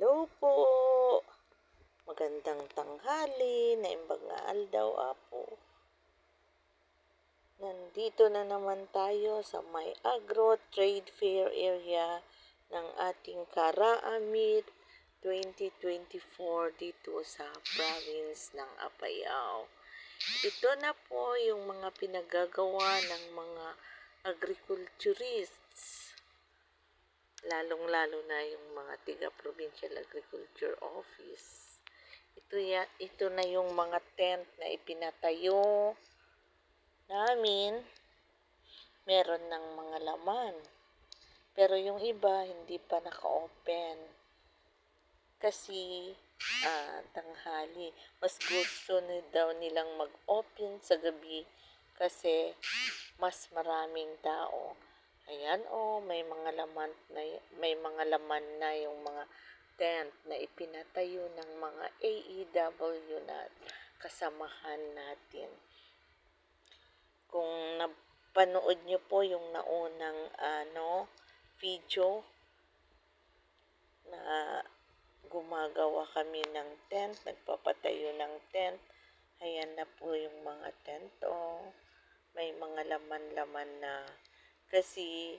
Hello po. Magandang tanghali, naimbag nga aldaw apo. Nandito na naman tayo sa may Agro Trade Fair area ng ating Karaamit 2024 dito sa province ng Apayao. Ito na po yung mga pinagagawa ng mga agriculturists, lalong-lalo na yung mga tiga-provincial agriculture office. Ito na yung mga tent na ipinatayo namin. Meron ng mga laman. Pero yung iba, hindi pa naka-open. Kasi tanghali. Mas gusto daw nilang mag-open sa gabi kasi mas maraming tao. Ayan may mga laman na yung mga tent na ipinatayo ng mga AEW na kasamahan natin. Kung napanood nyo po yung naunang video na gumagawa kami ng tent, nagpapatayo ng tent. Ayan na po yung mga tent. May mga laman-laman na kasi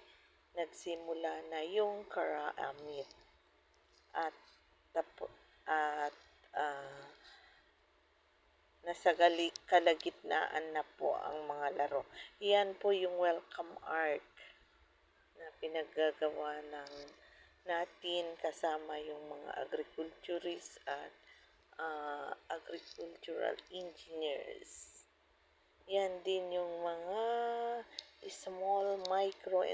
nagsimula na yung Karaamit at nasa kalagitnaan na po ang mga laro. Yan po yung welcome art na pinaggagawa natin kasama yung mga agriculturists at agricultural engineers. Yan din yung mga small micro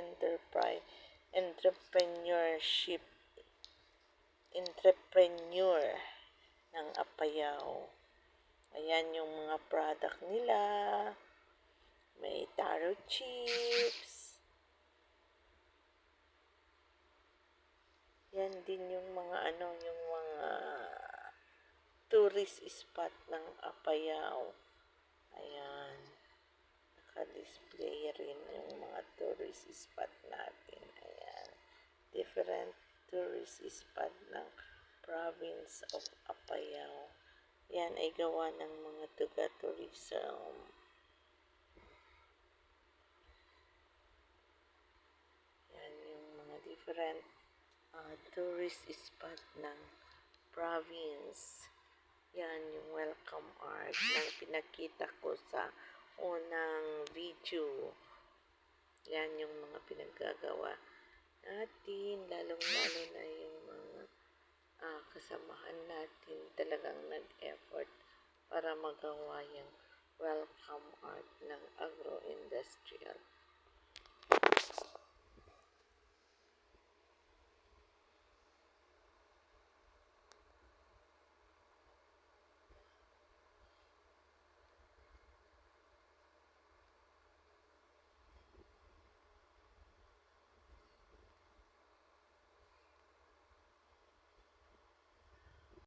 entrepreneur ng Apayao. Ayan yung mga product nila. May taro chips. Yan din yung mga yung mga tourist spot ng Apayao. Ayan. Naka-display rin yung mga tourist spot natin. Ayan. Different tourist spot ng province of Apayao. Yan ay gawa ng mga taga-tourism. Yan yung mga different tourist spot ng province. Yan yung welcome art na pinakita ko sa unang video. Yan yung mga pinaggagawa natin, lalong-lalo na yung mga kasamahan natin talagang nag-effort para magawa yung welcome art ng agro-industrial.